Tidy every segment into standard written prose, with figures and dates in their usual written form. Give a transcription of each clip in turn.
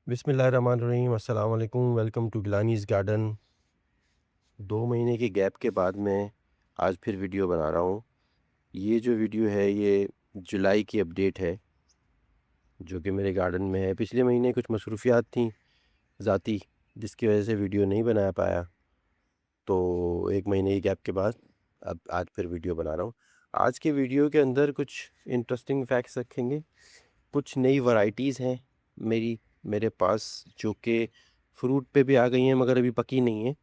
बिस्मिल्लाहिर्रहमानिर्रहीम अस्सलाम वालेकुम। Welcome to गिलानीज़ garden. 2 महीने के गैप के बाद मैं आज फिर वीडियो बना रहा हूँ। ये जो वीडियो है ये जुलाई की अपडेट है, जो कि मेरे गार्डन में है। पिछले महीने कुछ मसरूफ़ियात थी ज़ाती, जिसकी वजह से वीडियो नहीं बना पाया। तो 1 महीने के गैप के बाद अब आज फिर वीडियो बना रहा हूँ। आज के वीडियो के अंदर कुछ इंटरेस्टिंग फैक्ट्स रखेंगे। कुछ नई वैराइटीज़ हैं मेरे पास, जो कि फ्रूट पे भी आ गई हैं मगर अभी पकी नहीं हैं।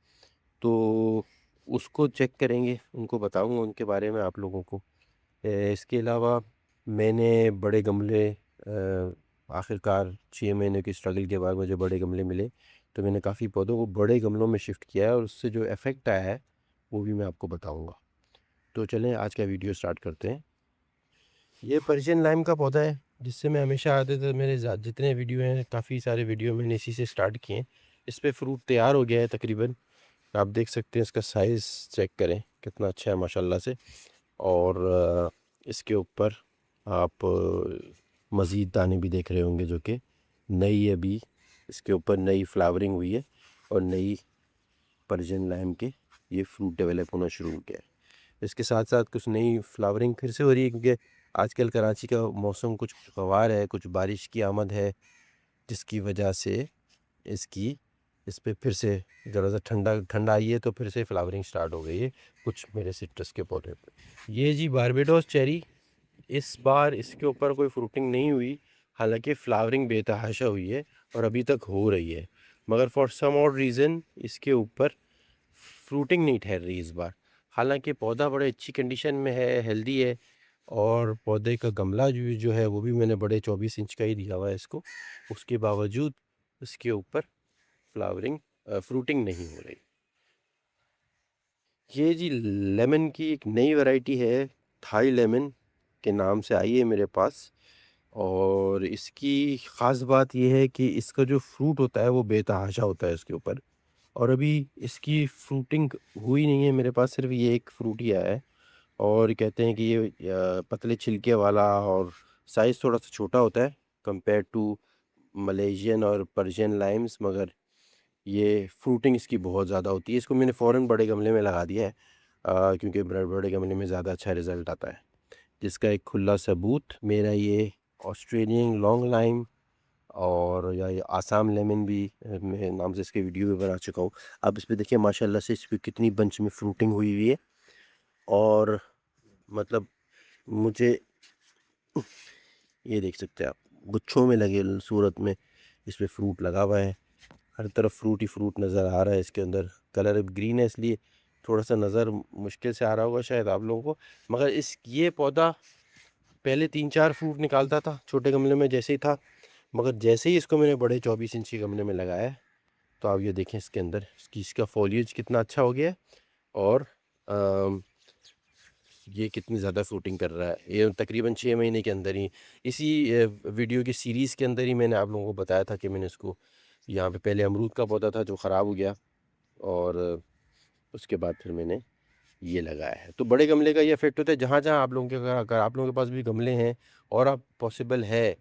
तो उसको चेक करेंगे, उनको बताऊँगा उनके बारे में आप लोगों को। इसके अलावा मैंने बड़े गमले आखिरकार 6 महीने की स्ट्रगल के बाद मुझे बड़े गमले मिले, तो मैंने काफ़ी पौधों को बड़े गमलों में शिफ्ट किया है और उससे जो इफ़ेक्ट आया है, वो भी मैं आपको बताऊँगा। तो चलें आज का वीडियो स्टार्ट करते हैं। ये पर्शियन लाइम का पौधा है, जिससे मैं हमेशा आते थे। मेरे जितने वीडियो हैं, काफ़ी सारे वीडियो मैंने इसी से स्टार्ट किए हैं। इस पे फ्रूट तैयार हो गया है तकरीबन। आप देख सकते हैं, इसका साइज़ चेक करें कितना अच्छा है माशाल्लाह से। और इसके ऊपर आप मज़ीद दाने भी देख रहे होंगे, जो कि नई अभी इसके ऊपर नई फ्लावरिंग हुई है और नई पर्शियन लाइम के ये फ्रूट डेवलप होना शुरू हो गया है। इसके साथ साथ कुछ नई फ्लावरिंग फिर से हो रही है, क्योंकि आजकल कराची का मौसम कुछ खुशगवार है, कुछ बारिश की आमद है, जिसकी वजह से इसकी इस पे फिर से ज़रा-सा ठंड आई है, तो फिर से फ्लावरिंग स्टार्ट हो गई है कुछ मेरे सिट्रस के पौधे पे। ये जी बारबेडोस चेरी, इस बार इसके ऊपर कोई फ्रूटिंग नहीं हुई, हालांकि फ्लावरिंग बेतहाशा हुई है और अभी तक हो रही है, मगर फॉर सम और रीज़न इसके ऊपर फ्रूटिंग नहीं ठहर रही इस बार। हालांकि पौधा बड़े अच्छी कंडीशन में है, हेल्दी है। और पौधे का गमला जो है वो भी मैंने बड़े 24 इंच का ही दिया हुआ है इसको। उसके बावजूद इसके ऊपर फ्लावरिंग फ्रूटिंग नहीं हो रही। ये जी लेमन की एक नई वैरायटी है, थाई लेमन के नाम से आई है मेरे पास। और इसकी ख़ास बात ये है कि इसका जो फ्रूट होता है वो बेतहाशा होता है इसके ऊपर। और अभी इसकी फ्रूटिंग हुई नहीं है, मेरे पास सिर्फ ये एक फ्रूट ही आया है। और कहते हैं कि ये पतले छिलके वाला और साइज़ थोड़ा सा छोटा होता है कंपेयर टू मलेशियन और पर्शियन लाइम्स, मगर ये फ्रूटिंग इसकी बहुत ज़्यादा होती है। इसको मैंने फ़ौरन बड़े गमले में लगा दिया है, क्योंकि बड़े गमले में ज़्यादा अच्छा रिज़ल्ट आता है। जिसका एक खुला सबूत मेरा ये ऑस्ट्रेलियन लॉन्ग लाइम और या ये आसाम लेमन भी मैं नाम से इसके वीडियो भी बना चुका हूँ। अब इस पे देखिए माशाल्लाह से इस पे कितनी बंच में फ्रूटिंग हुई हुई है। और मतलब मुझे ये देख सकते हैं आप, गुच्छों में लगे सूरत में इस पे फ्रूट लगा हुआ है। हर तरफ फ्रूट ही फ्रूट नज़र आ रहा है। इसके अंदर कलर अब ग्रीन है, इसलिए थोड़ा सा नज़र मुश्किल से आ रहा होगा शायद आप लोगों को। मगर इस ये पौधा पहले 3-4 फ्रूट निकालता था छोटे गमले में जैसे ही था, मगर जैसे ही इसको मैंने बड़े 24 इंच के गमले में लगाया है, तो आप ये देखें इसके अंदर इसका फॉलिएज कितना अच्छा हो गया है। और ये कितनी ज़्यादा फ्रूटिंग कर रहा है। ये तकरीबन 6 महीने के अंदर ही, इसी वीडियो की सीरीज़ के अंदर ही मैंने आप लोगों को बताया था कि मैंने इसको यहाँ पे पहले अमरूद का पौधा था जो ख़राब हो गया, और उसके बाद फिर मैंने ये लगाया है। तो बड़े गमले का ये इफ़ेक्ट होता है, जहाँ-जहाँ आप लोगों के अगर आप लोगों के पास भी गमले हैं और आप पॉसिबल है,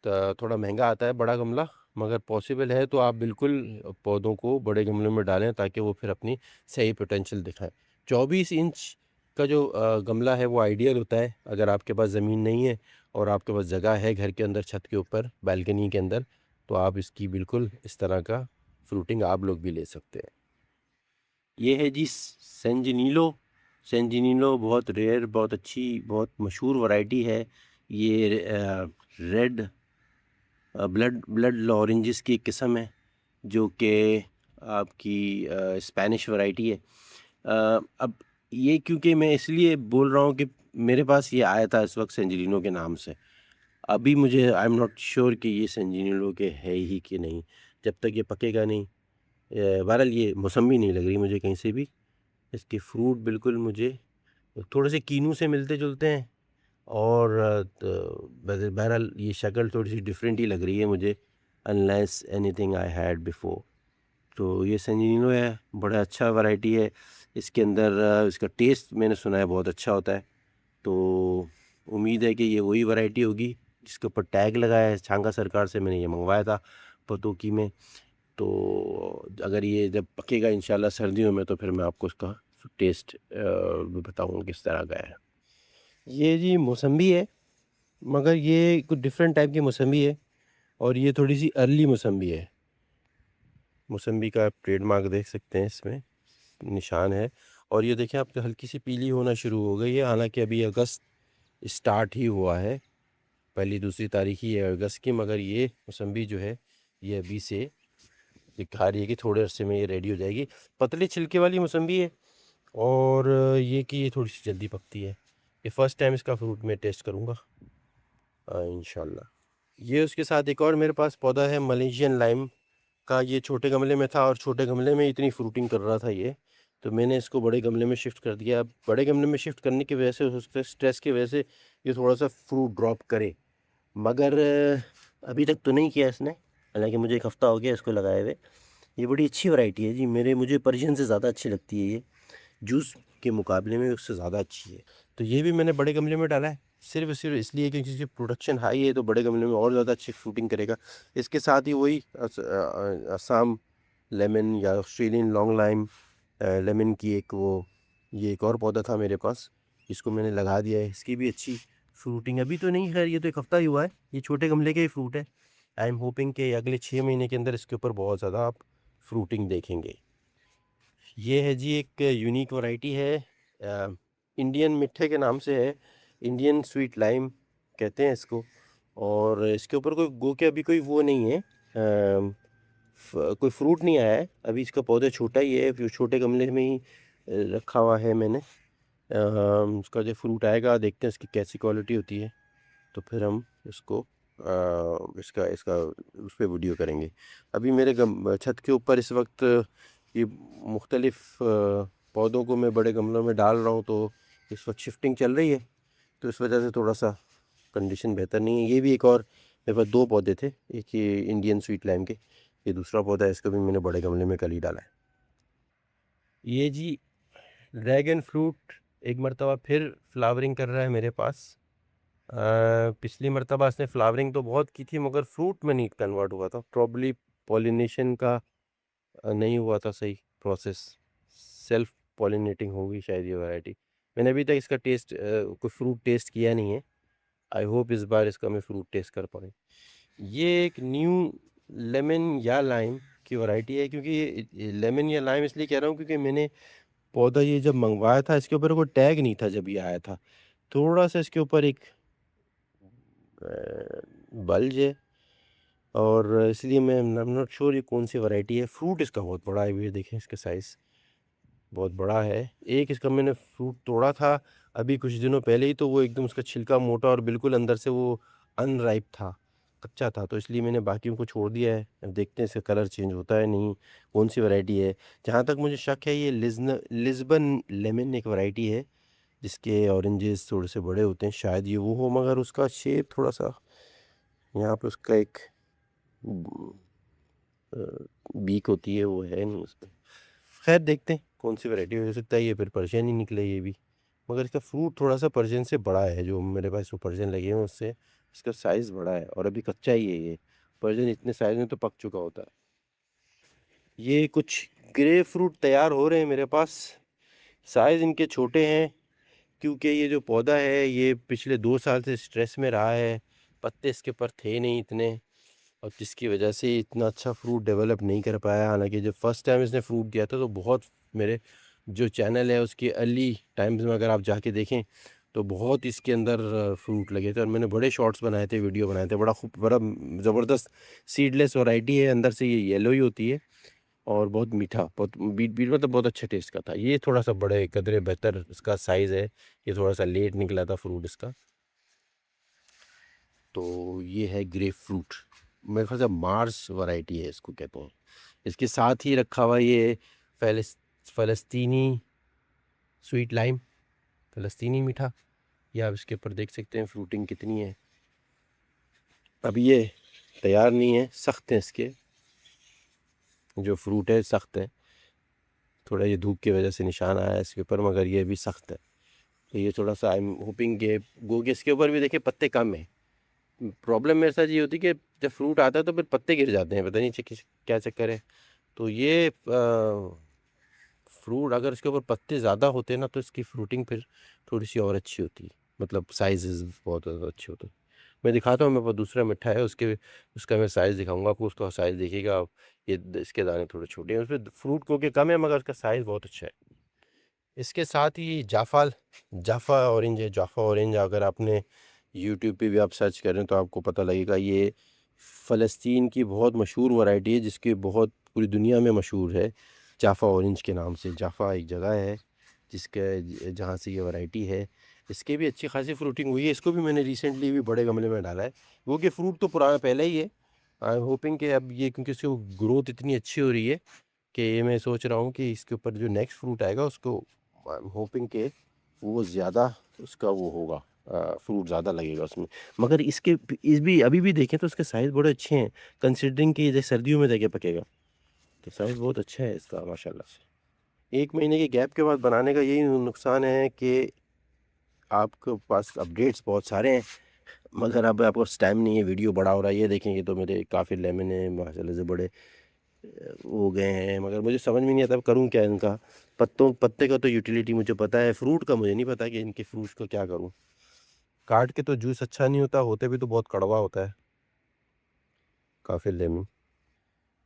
तो थोड़ा महंगा आता है बड़ा गमला, मगर पॉसिबल है तो आप बिल्कुल पौधों को बड़े गमलों में डालें, ताकि वो फिर अपनी सही पोटेंशियल दिखाएँ। 24 इंच का जो गमला है वो आइडियल होता है अगर आपके पास ज़मीन नहीं है और आपके पास जगह है घर के अंदर, छत के ऊपर, बालकनी के अंदर, तो आप इसकी बिल्कुल इस तरह का फ्रूटिंग आप लोग भी ले सकते हैं। ये है जी सेंजिनीलो। सेंजिनीलो बहुत रेयर, बहुत अच्छी, बहुत मशहूर वैरायटी है। ये रेड ब्लड ब्लड ऑरेंजेस की एक किस्म है, जो कि आपकी स्पेनिश वैरायटी है। अब ये क्योंकि मैं इसलिए बोल रहा हूँ कि मेरे पास ये आया था इस वक्त सेंजिनीलो के नाम से। अभी मुझे आई एम नॉट श्योर कि ये सेंजिनीलो के है ही कि नहीं, जब तक ये पकेगा नहीं। बहरहाल ये मौसमी नहीं लग रही मुझे कहीं से भी। इसके फ्रूट बिल्कुल मुझे थोड़े से कीनू से मिलते जुलते हैं। और बहरहाल ये शक्ल थोड़ी सी डिफरेंट ही लग रही है मुझे, unless anything I had before. तो ये सैंजिनिनो है, बड़ा अच्छा वैरायटी है। इसके अंदर इसका टेस्ट मैंने सुना है बहुत अच्छा होता है। तो उम्मीद है कि ये वही वैरायटी होगी जिसके ऊपर टैग लगाया है। छांगा सरकार से मैंने ये मंगवाया था, पौधों की में। तो अगर ये जब पकेगा इंशाल्लाह सर्दियों में, तो फिर मैं आपको उसका टेस्ट बताऊँगा किस तरह का है। ये जी मौसम्बी है, मगर ये कुछ डिफरेंट टाइप की मौसम्बी है, और ये थोड़ी सी अर्ली मौसम्बी है। मौसम्बी का ट्रेडमार्क देख सकते हैं, इसमें निशान है। और ये देखें आप, तो हल्की सी पीली होना शुरू हो गई है, हालांकि अभी अगस्त स्टार्ट ही हुआ है, पहली दूसरी तारीख ही है अगस्त की, मगर ये मौसम्बी जो है ये अभी से दिखा रही है कि थोड़े अरसे में ये रेडी हो जाएगी। पतले छिलके वाली मौसम्बी है, और ये कि ये थोड़ी सी जल्दी पकती है। ये फ़र्स्ट टाइम इसका फ्रूट मैं टेस्ट करूँगा इंशाल्लाह। ये उसके साथ एक और मेरे पास पौधा है मलेशियन लाइम का। ये छोटे गमले में था, और छोटे गमले में इतनी फ्रूटिंग कर रहा था ये, तो मैंने इसको बड़े गमले में शिफ्ट कर दिया। अब बड़े गमले में शिफ्ट करने की वजह से, उसके स्ट्रेस की वजह से ये थोड़ा सा फ्रूट ड्रॉप करे, मगर अभी तक तो नहीं किया इसने। हालांकि मुझे एक हफ़्ता हो गया इसको लगाए हुए। ये बड़ी अच्छी वैरायटी है जी, मुझे पर्शियन से ज़्यादा अच्छी लगती है ये, जूस के मुकाबले में उससे ज़्यादा अच्छी है। तो ये भी मैंने बड़े गमले में डाला है, सिर्फ इसलिए क्योंकि इसकी प्रोडक्शन हाई है, तो बड़े गमले में और ज़्यादा अच्छी फ्रूटिंग करेगा। इसके साथ ही वही असम लेमन या ऑस्ट्रेलियन लॉन्ग लाइम लेमन की एक वो, ये एक और पौधा था मेरे पास, इसको मैंने लगा दिया है। इसकी भी अच्छी फ्रूटिंग अभी तो नहीं, खैर ये तो एक हफ़्ता ही हुआ है, ये छोटे गमले के ही फ्रूट है। आई एम होपिंग कि अगले 6 महीने के अंदर इसके ऊपर बहुत ज़्यादा आप फ्रूटिंग देखेंगे। ये है जी एक यूनिक वैरायटी है, इंडियन मिट्ठे के नाम से है, इंडियन स्वीट लाइम कहते हैं इसको। और इसके ऊपर कोई गो के अभी कोई वो नहीं है, कोई फ्रूट नहीं आया है अभी, इसका पौधा छोटा ही है, जो छोटे गमले में ही रखा हुआ है मैंने। उसका जो फ्रूट आएगा देखते हैं इसकी कैसी क्वालिटी होती है, तो फिर हम इसको इसका इसका उस पर वीडियो करेंगे। अभी मेरे छत के ऊपर इस वक्त ये मुख्तलिफ़ पौधों को मैं बड़े गमलों में डाल रहा हूँ, तो इस वक्त शिफ्टिंग चल रही है, तो इस वजह से थोड़ा सा कंडीशन बेहतर नहीं है। ये भी एक और मेरे पास 2 पौधे थे, एक ये इंडियन स्वीट लाइम के, ये दूसरा पौधा है, इसको भी मैंने बड़े गमले में कल ही डाला है। ये जी ड्रैगन फ्रूट एक मरतबा फिर फ्लावरिंग कर रहा है मेरे पास। पिछली मरतबा इसने फ्लावरिंग तो बहुत की थी, मगर फ्रूट में नहीं कन्वर्ट हुआ था, प्रॉब्ली पॉलिनेशन का नहीं हुआ था सही प्रोसेस, सेल्फ पॉलिनेटिंग होगी शायद ये वैरायटी। मैंने अभी तक इसका टेस्ट कोई फ्रूट टेस्ट किया नहीं है, आई होप इस बार इसका मैं फ्रूट टेस्ट कर पाऊँ। ये एक न्यू लेमन या लाइम की वैरायटी है, क्योंकि ये लेमन या लाइम इसलिए कह रहा हूँ क्योंकि मैंने पौधा ये जब मंगवाया था, इसके ऊपर कोई टैग नहीं था जब ये आया था, थोड़ा सा इसके ऊपर एक बल्ज है, और इसलिए मैं नॉट श्योर ये कौन सी वैरायटी है। फ्रूट इसका बहुत बड़ा है, ये देखें इसका साइज़ बहुत बड़ा है। एक इसका मैंने फ्रूट तोड़ा था अभी कुछ दिनों पहले ही, तो वो एकदम उसका छिलका मोटा और बिल्कुल अंदर से वो अनराइप था, कच्चा था, तो इसलिए मैंने बाकियों को छोड़ दिया है। अब देखते हैं इसका कलर चेंज होता है नहीं, कौन सी वैरायटी है। जहाँ तक मुझे शक है, ये लिस्बन लेमन एक वैरायटी है, जिसके ऑरेंजेस थोड़े से बड़े होते हैं, शायद ये वो हो, मगर उसका शेप थोड़ा सा, यहाँ पे उसका एक बीक होती है वो है नहीं उसमें। खैर देखते हैं कौन सी वैरायटी हो सकता है, ये फिर पर्शियन ही निकले ये भी, मगर इसका फ्रूट थोड़ा सा पर्शियन से बड़ा है। जो मेरे पास वो पर्शियन लगे हैं उससे इसका साइज़ बड़ा है, और अभी कच्चा ही है ये। पर्शियन इतने साइज़ में तो पक चुका होता है। ये कुछ ग्रे फ्रूट तैयार हो रहे हैं मेरे पास, साइज़ इनके छोटे हैं, क्योंकि ये जो पौधा है ये पिछले 2 साल से स्ट्रेस में रहा है, पत्ते इसके ऊपर थे नहीं इतने, और जिसकी वजह से इतना अच्छा फ्रूट डेवलप नहीं कर पाया। हालांकि जब फर्स्ट टाइम इसने फ्रूट दिया था, तो बहुत, मेरे जो चैनल है उसके अर्ली टाइम्स में अगर आप जाके देखें, तो बहुत इसके अंदर फ्रूट लगे थे, और मैंने बड़े शॉर्ट्स बनाए थे, वीडियो बनाए थे। बड़ा खूब बड़ा ज़बरदस्त सीडलेस वैरायटी है, अंदर से ये येलो ही होती है, और बहुत मीठा, बहुत बीट बीट मतलब बहुत अच्छे टेस्ट का था। ये थोड़ा सा बड़े कदरे बेहतर इसका साइज़ है, ये थोड़ा सा लेट निकला था फ्रूट इसका। तो ये है ग्रेप फ्रूट, मेरे ख्याल से मार्स वैरायटी है इसको कहते हैं। इसके साथ ही रखा हुआ ये फ़लस्तीनी स्वीट लाइम, फ़लस्तीनी मीठा, ये आप इसके ऊपर देख सकते हैं फ्रूटिंग कितनी है। अभी ये तैयार नहीं है, सख्त है इसके जो फ्रूट है, सख्त है, थोड़ा ये धूप की वजह से निशान आया है इसके ऊपर, मगर ये भी सख्त है। तो ये थोड़ा सा आई एम होपिंग के गो के इसके ऊपर भी देखिए पत्ते कम है, प्रॉब्लम मेरे साथ ये होती है कि जब फ्रूट आता है तो फिर पत्ते गिर जाते हैं, पता नहीं क्या चक्कर है। तो ये फ्रूट अगर इसके ऊपर पत्ते ज़्यादा होते हैं ना तो इसकी फ्रूटिंग फिर थोड़ी सी और अच्छी होती है, मतलब साइज़ बहुत ज़्यादा अच्छे होते हैं। मैं दिखाता हूँ, मेरे पास दूसरा मिट्ठा है, उसका मैं साइज़ दिखाऊंगा आपको। उसका साइज़ देखिएगा आप, इसके दाने थोड़े छोटे हैं, उसमें फ्रूट क्योंकि कम है मगर उसका साइज़ बहुत अच्छा है। इसके साथ ही जाफ़ा ऑरेंज है। जाफ़ा ऑरेंज अगर आपने यूट्यूब पे भी आप सर्च करें तो आपको पता लगेगा। ये फ़लस्तीन की बहुत मशहूर वैरायटी है, जिसकी बहुत पूरी दुनिया में मशहूर है, जाफ़ा ऑरेंज के नाम से। जाफ़ा एक जगह है जहाँ से ये वैरायटी है। इसके भी अच्छी खासी फ्रूटिंग हुई है। इसको भी मैंने रिसेंटली भी बड़े गमले में डाला है। वो कि फ्रूट तो पुराना पहले ही है। आई एम होपिंग कि अब ये, क्योंकि इसकी ग्रोथ इतनी अच्छी हो रही है कि ये मैं सोच रहा हूँ कि इसके ऊपर जो नेक्स्ट फ्रूट आएगा उसको आई एम होपिंग के वो ज़्यादा उसका वो होगा, फ्रूट ज़्यादा लगेगा उसमें। मगर इसके इस भी अभी भी देखें तो इसके साइज़ बड़े अच्छे हैं, कंसिडरिंग कि जैसे सर्दियों में देखे पकेगा तो साइज़ बहुत अच्छा है इसका माशाल्लाह से। 1 महीने के गैप के बाद बनाने का यही नुकसान है कि आपके पास अपडेट्स बहुत सारे हैं मगर अब आपको टाइम नहीं है, वीडियो बड़ा हो रहा है। ये देखें, ये तो मेरे काफ़ी लेमन है माशाल्लाह से बड़े हो गए हैं, मगर मुझे समझ में नहीं आता करूँ क्या इनका। पत्ते का तो यूटिलिटी मुझे पता है, फ्रूट का मुझे नहीं पता कि इनके फ्रूट्स को क्या करूँ। काट के तो जूस अच्छा नहीं होता, होते भी तो बहुत कड़वा होता है, काफ़ी लेमन।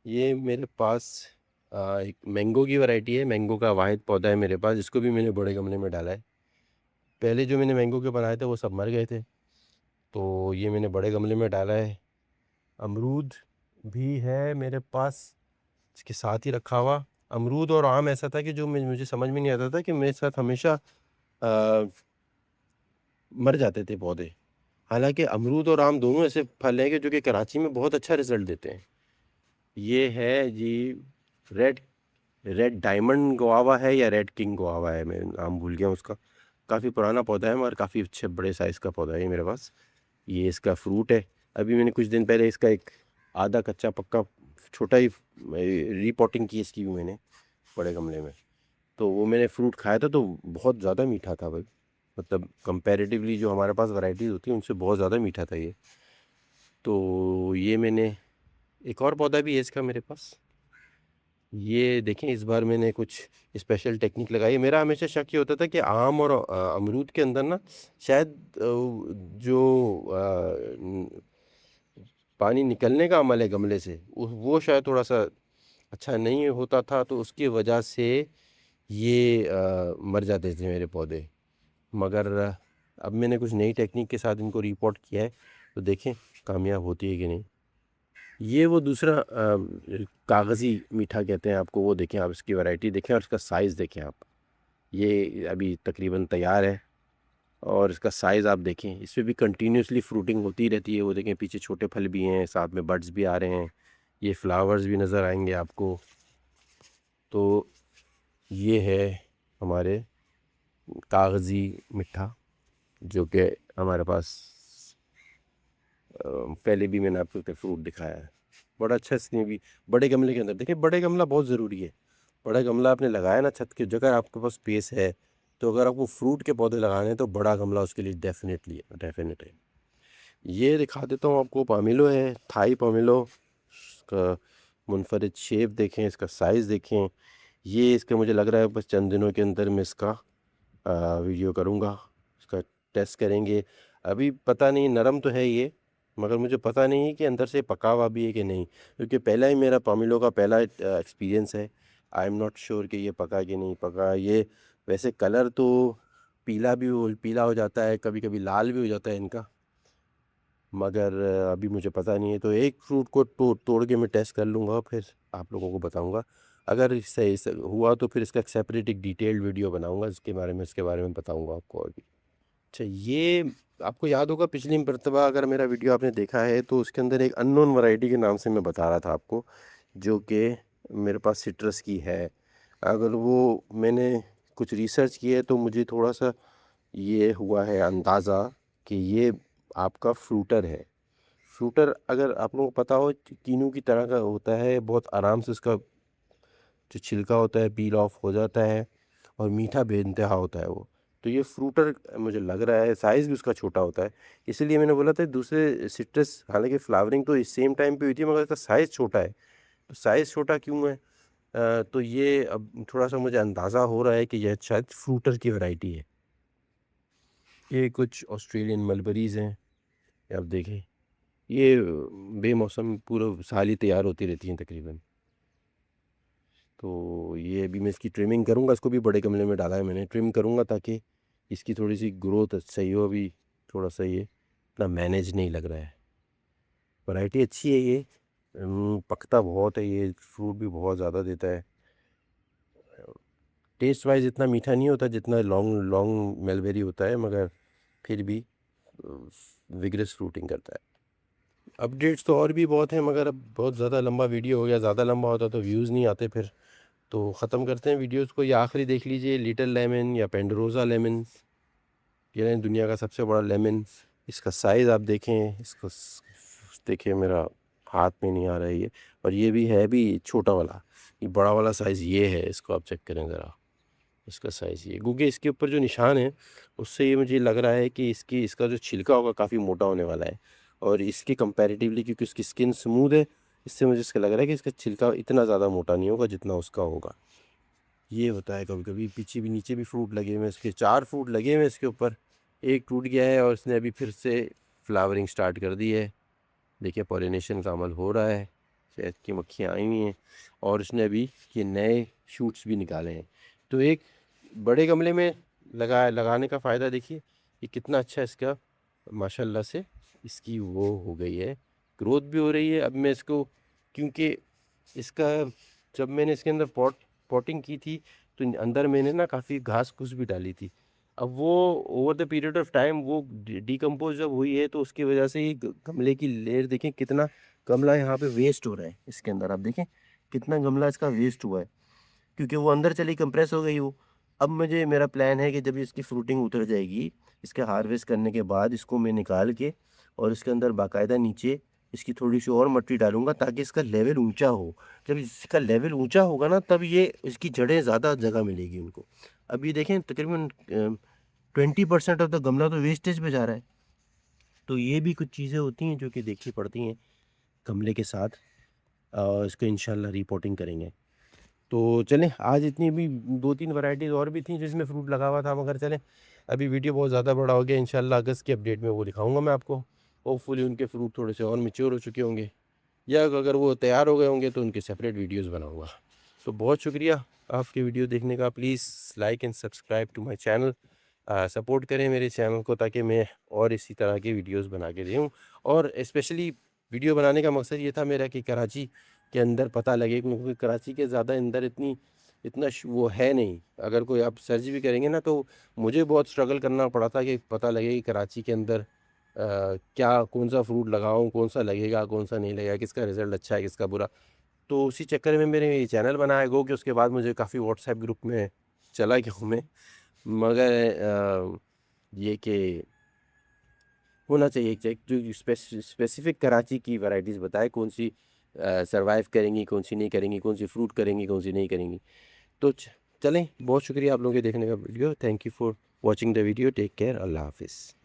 ये मेरे पास एक मैंगो की वैरायटी है, मैंगो का वाहिद पौधा है मेरे पास, जिसको भी मैंने बड़े गमले में डाला है। पहले जो मैंने मैंगो के बनाए थे वो सब मर गए थे, तो ये मैंने बड़े गमले में डाला है। अमरूद भी है मेरे पास, इसके साथ ही रखा हुआ। अमरूद और आम ऐसा था कि जो मुझे समझ में नहीं आता था कि मेरे साथ हमेशा अ, मर जाते थे पौधे। हालांकि अमरूद और आम दोनों ऐसे फल हैं कि जो कि कराची में बहुत अच्छा रिजल्ट देते हैं। ये है जी रेड रेड डायमंड गुआवा है या रेड किंग गुआवा है, मैं नाम भूल गया उसका। काफ़ी पुराना पौधा है मगर काफ़ी अच्छे बड़े साइज़ का पौधा है ये मेरे पास। ये इसका फ्रूट है। अभी मैंने कुछ दिन पहले इसका एक आधा कच्चा पक्का छोटा ही रीपॉटिंग की इसकी भी मैंने बड़े गमले में। तो वो मैंने फ्रूट खाया था तो बहुत ज़्यादा मीठा था भाई, मतलब कंपैरेटिवली जो हमारे पास वैरायटीज़ होती हैं उनसे बहुत ज़्यादा मीठा था ये। तो ये मैंने एक और पौधा भी है इसका मेरे पास। ये देखें, इस बार मैंने कुछ स्पेशल टेक्निक लगाई है। मेरा हमेशा शक ये होता था कि आम और अमरूद के अंदर ना शायद जो पानी निकलने का अमल है गमले से वो शायद थोड़ा सा अच्छा नहीं होता था, तो उसकी वजह से ये मर जाते थे मेरे पौधे। मगर अब मैंने कुछ नई टेक्निक के साथ इनको रिपोर्ट किया है, तो देखें कामयाब होती है कि नहीं। ये वो दूसरा कागज़ी मीठा कहते हैं आपको, वो देखें आप, इसकी वैरायटी देखें और इसका साइज़ देखें आप। ये अभी तकरीबन तैयार है और इसका साइज़ आप देखें, इसमें भी कंटिन्यूसली फ्रूटिंग होती रहती है। वो देखें पीछे छोटे फल भी हैं, साथ में बड्स भी आ रहे हैं, ये फ्लावर्स भी नज़र आएंगे आपको। तो ये है हमारे कागज़ी मिठा, जो कि हमारे पास पहले भी मैंने आपको फ्रूट दिखाया है। बड़ा अच्छा इसने भी बड़े गमले के अंदर, देखिए बड़े गमला बहुत ज़रूरी है। बड़ा गमला आपने लगाया ना छत के जगह, आपके पास स्पेस है, तो अगर आपको फ्रूट के पौधे लगाने हैं तो बड़ा गमला उसके लिए डेफिनेट है। ये दिखा देता हूँ आपको, पामेलो है, थाई पामेलो। इसका मुनफरिद शेप देखें, इसका साइज़ देखें। ये इसका मुझे लग रहा है बस चंद दिनों के अंदर मैं इसका वीडियो करूँगा, इसका टेस्ट करेंगे। अभी पता नहीं, नरम तो है ये, मगर मुझे पता नहीं है कि अंदर से पका हुआ भी है कि नहीं, क्योंकि पहला ही मेरा पामेलो का पहला एक्सपीरियंस है। आई एम नॉट श्योर कि ये पका कि नहीं पका। ये वैसे कलर तो पीला हो जाता है, कभी कभी लाल भी हो जाता है इनका, मगर अभी मुझे पता नहीं है। तो एक फ्रूट को तोड़ के मैं टेस्ट कर लूँगा, फिर आप लोगों को बताऊँगा। अगर सही से हुआ तो फिर इसका एक सेपरेट एक डिटेल्ड वीडियो बनाऊँगा, इसके बारे में बताऊँगा आपको अभी। अच्छा, ये आपको याद होगा पिछली मरतबा अगर मेरा वीडियो आपने देखा है तो उसके अंदर एक अननोन वैरायटी के नाम से मैं बता रहा था आपको, जो कि मेरे पास सिट्रस की है। अगर वो मैंने कुछ रिसर्च की है तो मुझे थोड़ा सा ये हुआ है अंदाज़ा कि ये आपका फ्रूटर है। फ्रूटर अगर आप लोगों को पता हो, कीनू की तरह का होता है, बहुत आराम से उसका जो छिलका होता है पील ऑफ हो जाता है और मीठा बेइंतहा होता है वो। तो ये फ्रूटर मुझे लग रहा है, साइज़ भी उसका छोटा होता है, इसीलिए मैंने बोला था दूसरे सिट्रस, हालांकि फ्लावरिंग तो इस सेम टाइम पे हुई थी मगर इसका साइज़ छोटा है। तो साइज़ छोटा क्यों है? तो ये अब थोड़ा-सा मुझे अंदाज़ा हो रहा है कि यह शायद फ्रूटर की वैरायटी है। ये कुछ ऑस्ट्रेलियन मलबरीज़ हैं, ये आप देखें। ये बेमौसम पूरा साल ही तैयार होती रहती हैं तकरीबन। तो ये अभी मैं इसकी ट्रिमिंग करूँगा, इसको भी बड़े गमले में डाला है मैंने, ट्रिम करूँगा ताकि इसकी थोड़ी-सी ग्रोथ सही हो। अभी थोड़ा-सा ये इतना मैनेज नहीं लग रहा है। वैरायटी अच्छी है ये, पकता बहुत है ये, फ्रूट भी बहुत ज़्यादा देता है। टेस्ट वाइज़ इतना मीठा नहीं होता जितना लॉन्ग लॉन्ग मलबेरी होता है, मगर फिर भी विगरस फ्रूटिंग करता है। अपडेट्स तो और भी बहुत हैं, मगर अब बहुत ज़्यादा लंबा वीडियो हो गया, ज़्यादा लंबा होता तो व्यूज़ नहीं आते फिर। तो ख़त्म करते हैं वीडियोस को। ये आखिरी देख लीजिए, लिटिल लेमन या पेंडरोज़ा लेमन, ये है दुनिया का सबसे बड़ा लेमन। इसका साइज़ आप देखें, इसको देखिए, मेरा हाथ में नहीं आ रहा है ये, और ये भी है भी छोटा वाला। ये बड़ा वाला साइज़ ये है, इसको आप चेक करें ज़रा, इसका साइज़ ये, क्योंकि इसके ऊपर जो निशान है उससे ये मुझे लग रहा है कि इसका जो छिलका होगा काफ़ी मोटा होने वाला है, और इसके कंपैरेटिवली क्योंकि उसकी स्किन स्मूथ है, इससे मुझे इसका लग रहा है कि इसका छिलका इतना ज़्यादा मोटा नहीं होगा जितना उसका होगा। ये होता है कभी कभी। पीछे भी, नीचे भी फ्रूट लगे हुए हैं इसके, 4 फ्रूट लगे हुए हैं इसके ऊपर, एक टूट गया है और इसने अभी फिर से फ्लावरिंग स्टार्ट कर दी है। देखिए पॉलिनेशन का अमल हो रहा है, शहद की मक्खियाँ आई हुई हैं, और इसने अभी ये नए शूट्स भी निकाले हैं। तो एक बड़े गमले में लगाने का फ़ायदा देखिए कि कितना अच्छा इसका माशाल्लाह से इसकी वो हो गई है, ग्रोथ भी हो रही है। अब मैं इसको, क्योंकि इसका जब मैंने इसके अंदर पॉटिंग की थी तो अंदर मैंने ना काफ़ी घास फूस भी डाली थी। अब वो over the period of time वो डिकम्पोज जब हुई है तो उसकी वजह से ही गमले की लेयर देखें, कितना गमला यहाँ पे वेस्ट हो रहा है। इसके अंदर आप देखें कितना गमला इसका वेस्ट हुआ है, क्योंकि वो अंदर चली कंप्रेस हो गई वो। अब मेरा प्लान है कि जब इसकी फ्रूटिंग उतर जाएगी, इसके हार्वेस्ट करने के बाद इसको मैं निकाल के और इसके अंदर बाकायदा नीचे इसकी थोड़ी सी और मट्टी डालूंगा ताकि इसका लेवल ऊंचा हो। जब इसका लेवल ऊंचा होगा ना, तब ये इसकी जड़ें ज़्यादा जगह मिलेगी उनको। अब ये देखें तकरीबन 20% ऑफ द गमला तो वेस्टेज पे जा रहा है। तो ये भी कुछ चीज़ें होती हैं जो कि देखनी पड़ती हैं गमले के साथ। इसको इंशाल्लाह रिपोर्टिंग करेंगे। तो चलें, आज इतनी भी 2-3 वैराइटीज़ और भी थी जिसमें फ्रूट लगा हुआ था, मगर चलें अभी वीडियो बहुत ज़्यादा बड़ा हो गया। इंशाल्लाह अगस्त की अपडेट में वो दिखाऊंगा मैं आपको। होपफुली उनके फ्रूट थोड़े से और मैच्योर हो चुके होंगे, या अगर वो तैयार हो गए होंगे तो उनके सेपरेट वीडियोस बनाऊंगा। तो बहुत शुक्रिया आपके वीडियो देखने का। Please like and subscribe to my channel. Support करें मेरे चैनल को ताकि मैं और इसी तरह के वीडियोस बना के दूँ। और स्पेशली वीडियो बनाने का मकसद ये था मेरा कि कराची के अंदर पता लगे, क्योंकि कराची के ज़्यादा अंदर इतना वो है नहीं। अगर कोई आप सर्च भी करेंगे ना, तो मुझे बहुत स्ट्रगल करना पड़ा था कि पता लगे कि कराची के अंदर क्या, कौन सा फ्रूट लगाऊं, कौन सा लगेगा, कौन सा नहीं लगेगा, किसका रिज़ल्ट अच्छा है, किसका बुरा। तो उसी चक्कर में मैंने ये चैनल बनाया गो कि उसके बाद मुझे काफ़ी व्हाट्सएप ग्रुप में चला गया हूँ मैं। मगर ये कि होना चाहिए चेक जो स्पेसिफिक कराची की वैरायटीज़ बताए, कौन सी सरवाइव करेंगी, कौन सी नहीं करेंगी, कौन सी फ्रूट करेंगी, कौन सी नहीं करेंगी। तो चलें, बहुत शुक्रिया आप लोगों के देखने का video. Thank you for watching the video. Take care. Allah हाफिज़।